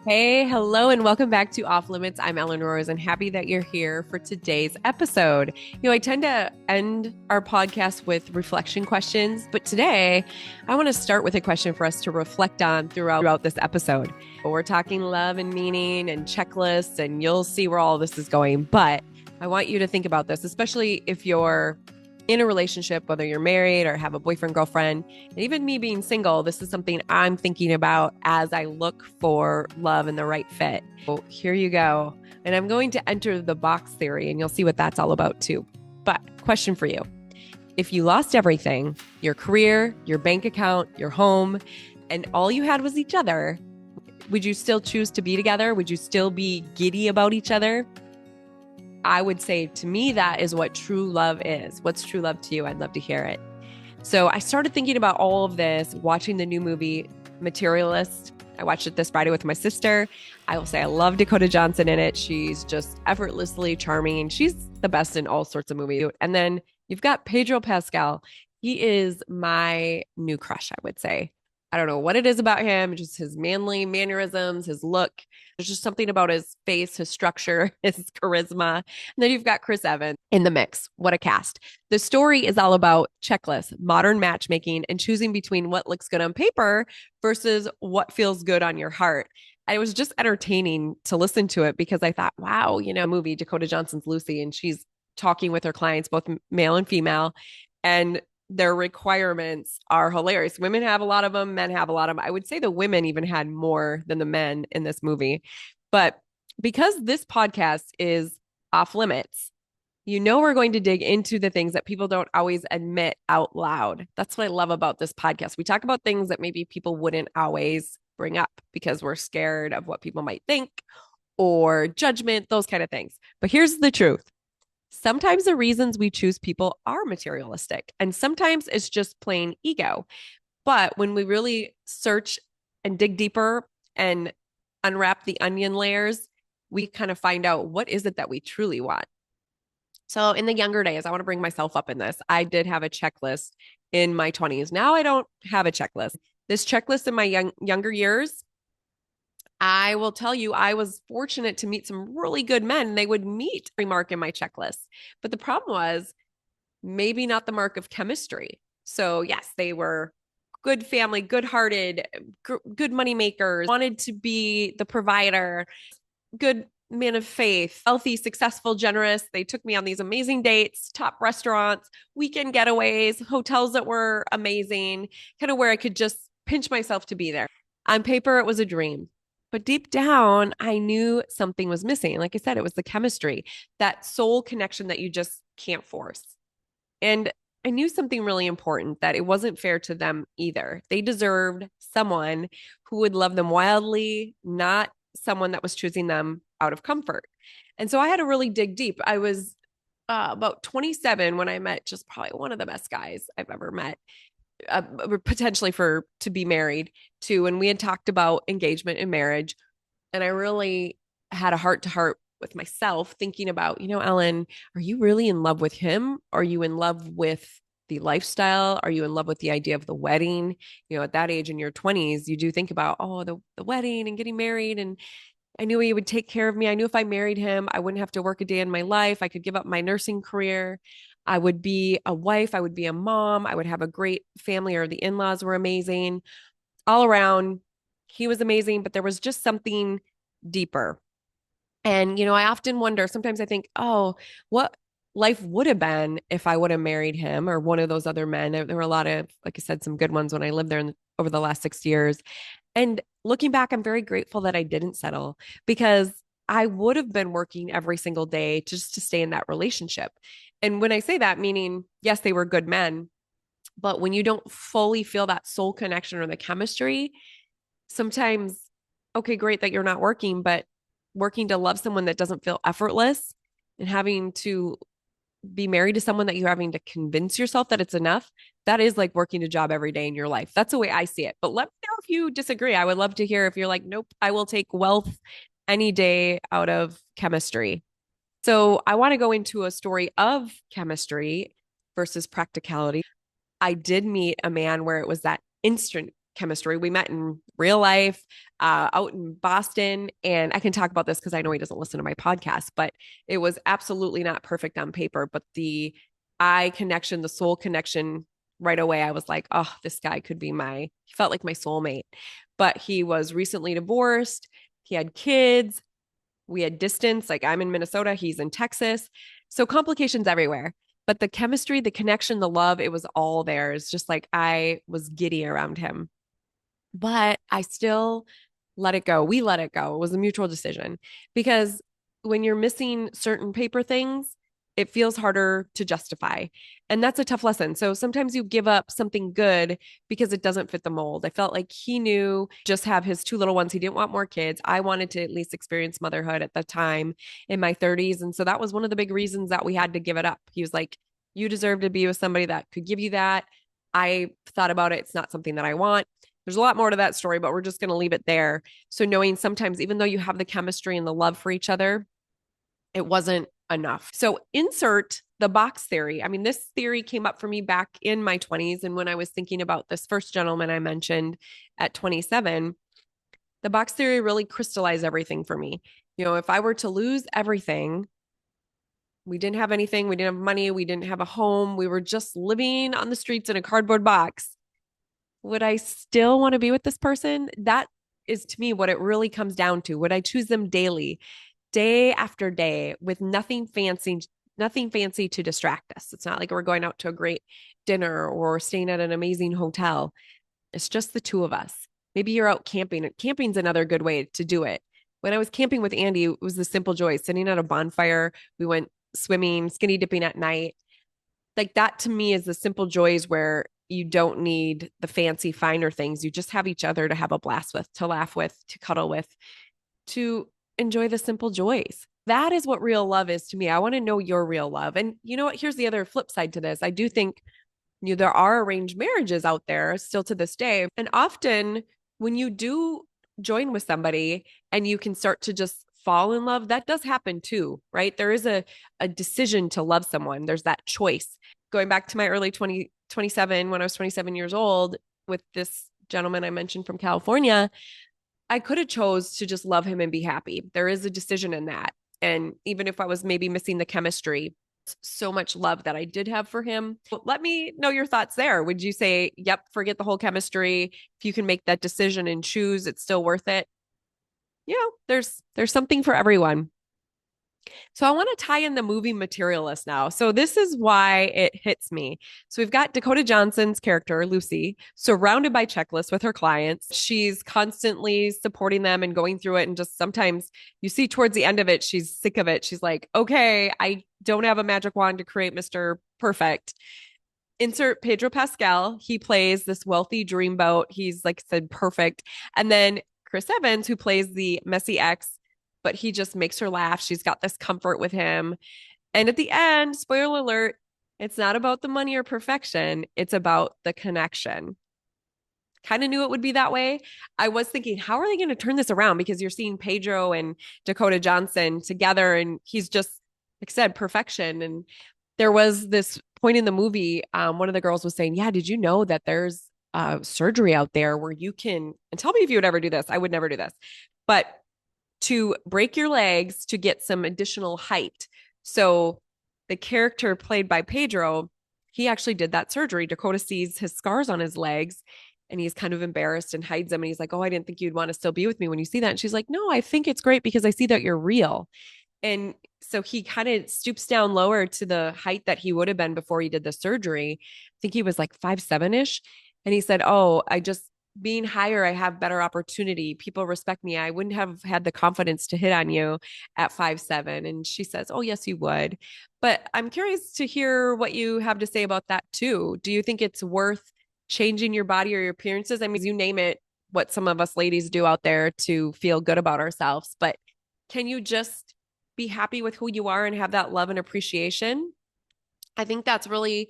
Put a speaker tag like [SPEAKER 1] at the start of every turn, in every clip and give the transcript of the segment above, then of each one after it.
[SPEAKER 1] Hey, hello, and welcome back to Off Limits. I'm Ellen Rose, and happy that you're here for today's episode. I tend to end our podcast with reflection questions, but today I want to start with a question for us to reflect on throughout this episode. We're talking love and meaning and checklists, and you'll see where all this is going. But I want you to think about this, especially if you're in a relationship, whether you're married or have a boyfriend, girlfriend, and even me being single, this is something I'm thinking about as I look for love and the right fit. So here you go. And I'm going to enter the box theory, and you'll see what that's all about too. But question for you. If you lost everything, your career, your bank account, your home, and all you had was each other, would you still choose to be together? Would you still be giddy about each other? I would say to me, that is what true love is. What's true love to you? I'd love to hear it. So I started thinking about all of this, watching the new movie, Materialists. I watched it this Friday with my sister. I will say I love Dakota Johnson in it. She's just effortlessly charming. She's the best in all sorts of movies. And then you've got Pedro Pascal. He is my new crush, I would say. I don't know what it is about him, just his manly mannerisms, his look. There's just something about his face, his structure, his charisma. And then you've got Chris Evans in the mix. What a cast. The story is all about checklists, modern matchmaking, and choosing between what looks good on paper versus what feels good on your heart. And it was just entertaining to listen to it because I thought, wow, movie, Dakota Johnson's Lucy, and she's talking with her clients, both male and female. And their requirements are hilarious. Women have a lot of them, men have a lot of them. I would say the women even had more than the men in this movie. But because this podcast is off limits, we're going to dig into the things that people don't always admit out loud. That's what I love about this podcast. We talk about things that maybe people wouldn't always bring up because we're scared of what people might think or judgment, those kind of things. But here's the truth. Sometimes the reasons we choose people are materialistic, and sometimes it's just plain ego. But when we really search and dig deeper and unwrap the onion layers, we kind of find out what is it that we truly want. So in the younger days, I want to bring myself up in this. I did have a checklist in my 20s. Now I don't have a checklist. This checklist in my younger years, I will tell you, I was fortunate to meet some really good men. They would meet every mark in my checklist. But the problem was maybe not the mark of chemistry. So, yes, they were good family, good hearted, good money makers, wanted to be the provider, good man of faith, healthy, successful, generous. They took me on these amazing dates, top restaurants, weekend getaways, hotels that were amazing, kind of where I could just pinch myself to be there. On paper, it was a dream. But deep down, I knew something was missing. Like I said, it was the chemistry, that soul connection that you just can't force. And I knew something really important, that it wasn't fair to them either. They deserved someone who would love them wildly, not someone that was choosing them out of comfort. And so I had to really dig deep. I was about 27 when I met just probably one of the best guys I've ever met. Potentially to be married to. And we had talked about engagement and marriage. And I really had a heart to heart with myself thinking about, Ellen, are you really in love with him? Are you in love with the lifestyle? Are you in love with the idea of the wedding? At that age in your 20s, you do think about, oh, the wedding and getting married. And I knew he would take care of me. I knew if I married him, I wouldn't have to work a day in my life. I could give up my nursing career. I would be a wife. I would be a mom. I would have a great family, or the in-laws were amazing. All around, he was amazing, but there was just something deeper. And, I often wonder, sometimes I think, oh, what life would have been if I would have married him or one of those other men. There were a lot of, like I said, some good ones when I lived there over the last 6 years. And looking back, I'm very grateful that I didn't settle, because I would have been working every single day just to stay in that relationship. And when I say that, meaning, yes, they were good men, but when you don't fully feel that soul connection or the chemistry, sometimes, okay, great that you're not working, but working to love someone that doesn't feel effortless and having to be married to someone that you're having to convince yourself that it's enough, that is like working a job every day in your life. That's the way I see it. But let me know if you disagree. I would love to hear if you're like, nope, I will take wealth any day out of chemistry. So I want to go into a story of chemistry versus practicality. I did meet a man where it was that instant chemistry. We met in real life, out in Boston. And I can talk about this because I know he doesn't listen to my podcast, but it was absolutely not perfect on paper. But the eye connection, the soul connection, right away, I was like, oh, this guy could be he felt like my soulmate. But he was recently divorced. He had kids. We had distance. Like I'm in Minnesota, he's in Texas. So complications everywhere. But the chemistry, the connection, the love, it was all there. It's just like I was giddy around him. But I still let it go. We let it go. It was a mutual decision because when you're missing certain paper things, it feels harder to justify. And that's a tough lesson. So sometimes you give up something good because it doesn't fit the mold. I felt like he knew just have his two little ones. He didn't want more kids. I wanted to at least experience motherhood at the time in my 30s. And so that was one of the big reasons that we had to give it up. He was like, you deserve to be with somebody that could give you that. I thought about it. It's not something that I want. There's a lot more to that story, but we're just going to leave it there. So knowing sometimes, even though you have the chemistry and the love for each other, it wasn't enough. So insert the box theory. I mean, this theory came up for me back in my 20s. And when I was thinking about this first gentleman I mentioned at 27, the box theory really crystallized everything for me. You know, if I were to lose everything, we didn't have anything, we didn't have money, we didn't have a home, we were just living on the streets in a cardboard box. Would I still want to be with this person? That is to me what it really comes down to. Would I choose them daily, day after day, with nothing fancy to distract us? It's not like we're going out to a great dinner or staying at an amazing hotel. It's just the two of us. Maybe you're out camping. Camping's another good way to do it. When I was camping with Andy, it was the simple joy, sitting at a bonfire. We went swimming, skinny dipping at night. Like that to me is the simple joys where you don't need the fancy finer things. You just have each other to have a blast with, to laugh with, to cuddle with, to enjoy the simple joys. That is what real love is to me. I want to know your real love. And you know what? Here's the other flip side to this. I do think there are arranged marriages out there still to this day. And often when you do join with somebody and you can start to just fall in love, that does happen too, right? There is a decision to love someone. There's that choice. Going back to my early 27, when I was 27 years old with this gentleman I mentioned from California, I could have chose to just love him and be happy. There is a decision in that. And even if I was maybe missing the chemistry, so much love that I did have for him. Let me know your thoughts there. Would you say, yep, forget the whole chemistry. If you can make that decision and choose, it's still worth it? You know, there's something for everyone. So I want to tie in the movie Materialist now. So this is why it hits me. So we've got Dakota Johnson's character, Lucy, surrounded by checklists with her clients. She's constantly supporting them and going through it. And just sometimes you see towards the end of it, she's sick of it. She's like, okay, I don't have a magic wand to create Mr. Perfect. Insert Pedro Pascal. He plays this wealthy dreamboat. He's, like I said, perfect. And then Chris Evans, who plays the messy ex, but he just makes her laugh. She's got this comfort with him. And at the end, spoiler alert, it's not about the money or perfection. It's about the connection. Kind of knew it would be that way. I was thinking, how are they going to turn this around? Because you're seeing Pedro and Dakota Johnson together, and he's just, like I said, perfection. And there was this point in the movie, one of the girls was saying, yeah, did you know that there's surgery out there where you can, and tell me if you would ever do this. I would never do this, but to break your legs to get some additional height. So the character played by Pedro, he actually did that surgery. Dakota sees his scars on his legs and he's kind of embarrassed and hides them. And he's like, oh, I didn't think you'd want to still be with me when you see that. And she's like, no, I think it's great because I see that you're real. And so he kind of stoops down lower to the height that he would have been before he did the surgery. I think he was like 5'7"ish. And he said, oh, I just, being higher, I have better opportunity. People respect me. I wouldn't have had the confidence to hit on you at 5'7". And she says, oh, yes, you would. But I'm curious to hear what you have to say about that too. Do you think it's worth changing your body or your appearances? I mean, you name it, what some of us ladies do out there to feel good about ourselves. But can you just be happy with who you are and have that love and appreciation? I think that's really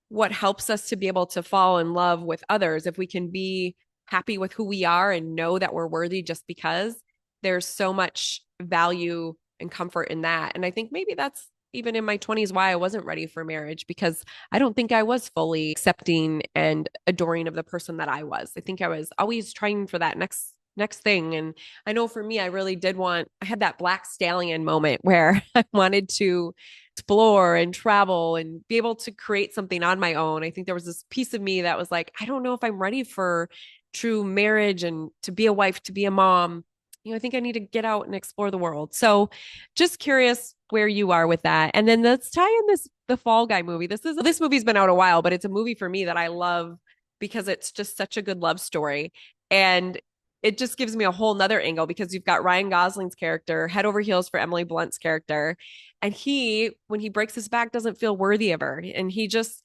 [SPEAKER 1] what helps us to be able to fall in love with others. If we can be happy with who we are and know that we're worthy just because, there's so much value and comfort in that. And I think maybe that's even in my 20s why I wasn't ready for marriage, because I don't think I was fully accepting and adoring of the person that I was. I think I was always trying for that next thing. And I know for me, I really did I had that black stallion moment where I wanted to explore and travel and be able to create something on my own. I think there was this piece of me that was like, I don't know if I'm ready for true marriage and to be a wife, to be a mom. I think I need to get out and explore the world. So just curious where you are with that. And then let's tie in the Fall Guy movie. This movie's been out a while, but it's a movie for me that I love because it's just such a good love story. And it just gives me a whole nother angle because you've got Ryan Gosling's character head over heels for Emily Blunt's character. And when he breaks his back, doesn't feel worthy of her. And he just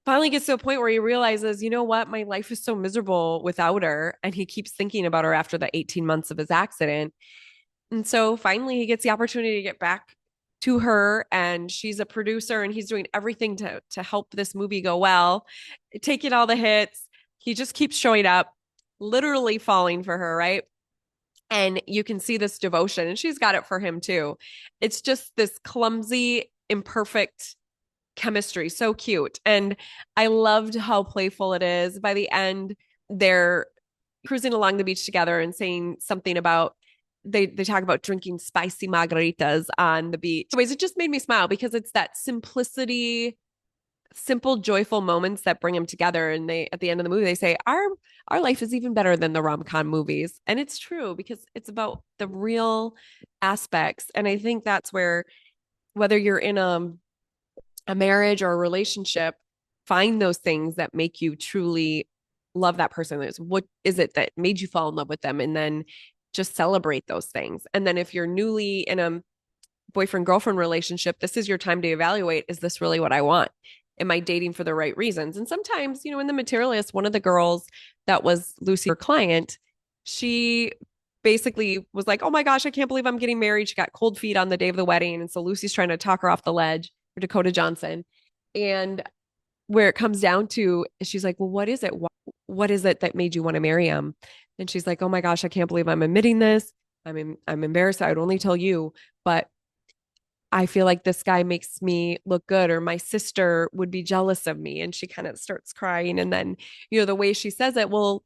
[SPEAKER 1] finally gets to a point where he realizes, you know what, my life is so miserable without her. And he keeps thinking about her after the 18 months of his accident. And so finally he gets the opportunity to get back to her, and she's a producer and he's doing everything to help this movie go well, taking all the hits. He just keeps showing up, literally falling for her, right? And you can see this devotion, and she's got it for him too. It's just this clumsy, imperfect chemistry, so cute. And I loved how playful it is. By the end, they're cruising along the beach together and saying something about they talk about drinking spicy margaritas on the beach. Anyways, it just made me smile because it's that simplicity, simple, joyful moments that bring them together. And they, at the end of the movie, they say, our life is even better than the rom-com movies. And it's true because it's about the real aspects. And I think that's where, whether you're in a marriage or a relationship, find those things that make you truly love that person. What is it that made you fall in love with them? And then just celebrate those things. And then if you're newly in a boyfriend-girlfriend relationship, this is your time to evaluate, is this really what I want? Am I dating for the right reasons? And sometimes, in the Materialists, one of the girls that was Lucy, her client, she basically was like, oh my gosh, I can't believe I'm getting married. She got cold feet on the day of the wedding. And so Lucy's trying to talk her off the ledge, or Dakota Johnson. And where it comes down to, she's like, well, what is it? What is it that made you want to marry him? And she's like, oh my gosh, I can't believe I'm admitting this. I'm embarrassed. I would only tell you, but I feel like this guy makes me look good, or my sister would be jealous of me. And she kind of starts crying. And then, the way she says it, well,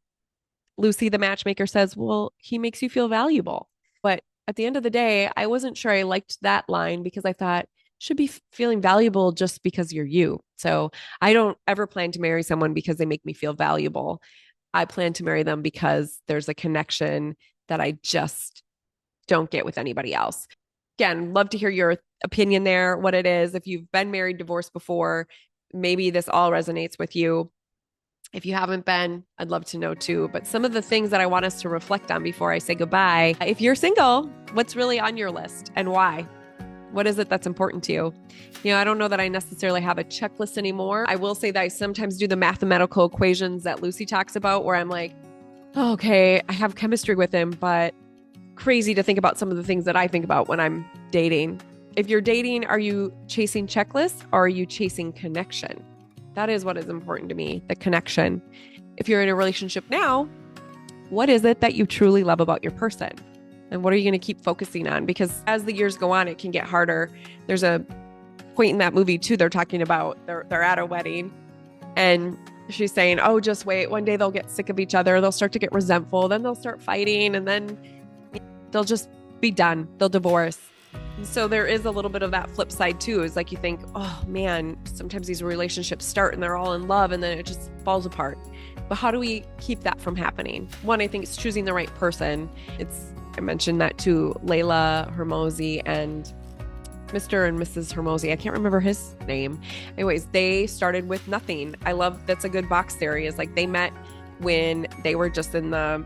[SPEAKER 1] Lucy, the matchmaker, says, well, he makes you feel valuable. But at the end of the day, I wasn't sure I liked that line because I thought, should be feeling valuable just because you're you. So I don't ever plan to marry someone because they make me feel valuable. I plan to marry them because there's a connection that I just don't get with anybody else. Again, love to hear your opinion there, what it is. If you've been married, divorced before, maybe this all resonates with you. If you haven't been, I'd love to know too. But some of the things that I want us to reflect on before I say goodbye, if you're single, what's really on your list and why? What is it that's important to you? I don't know that I necessarily have a checklist anymore. I will say that I sometimes do the mathematical equations that Lucy talks about where I'm like, oh, okay, I have chemistry with him, but crazy to think about some of the things that I think about when I'm dating. If you're dating, are you chasing checklists or are you chasing connection? That is what is important to me, the connection. If you're in a relationship now, what is it that you truly love about your person? And what are you going to keep focusing on? Because as the years go on, it can get harder. There's a point in that movie too, they're talking about, they're at a wedding and she's saying, oh, just wait. One day they'll get sick of each other. They'll start to get resentful. Then they'll start fighting and then they'll just be done. They'll divorce. And so there is a little bit of that flip side too, is like you think, oh man, sometimes these relationships start and they're all in love and then it just falls apart. But how do we keep that from happening? One, I think it's choosing the right person. I mentioned that too, Layla Hermosi and Mr. and Mrs. Hermosi. I can't remember his name. Anyways, they started with nothing. I love, that's a good box theory, is like they met when they were just in the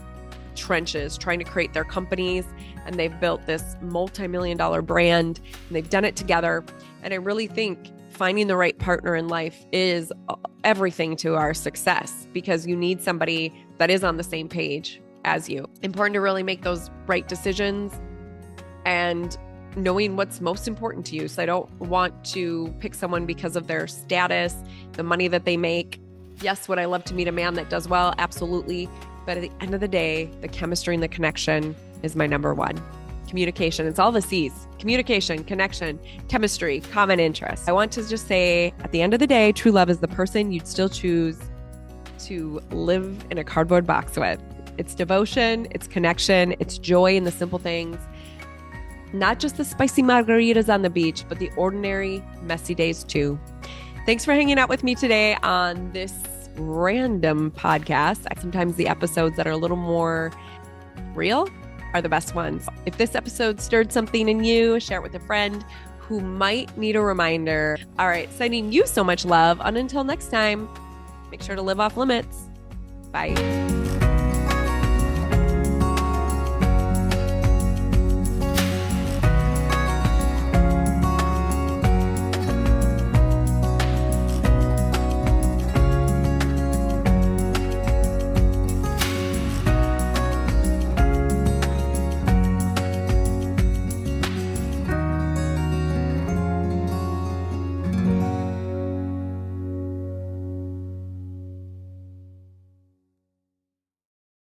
[SPEAKER 1] trenches trying to create their companies, and they've built this multi-million-dollar brand and they've done it together. And I really think finding the right partner in life is everything to our success, because you need somebody that is on the same page as you. Important to really make those right decisions and knowing what's most important to you. So I don't want to pick someone because of their status, the money that they make. Yes, would I love to meet a man that does well? Absolutely. But at the end of the day, the chemistry and the connection is my number one. communication. It's all the C's: communication, connection, chemistry, common interests. I want to just say, at the end of the day, true love is the person you'd still choose to live in a cardboard box with. It's devotion, it's connection, it's joy in the simple things. Not just the spicy margaritas on the beach, but the ordinary, messy days too. Thanks for hanging out with me today on this random podcast. Sometimes the episodes that are a little more real are the best ones. If this episode stirred something in you, share it with a friend who might need a reminder. All right, sending you so much love. And until next time, make sure to live off limits. Bye.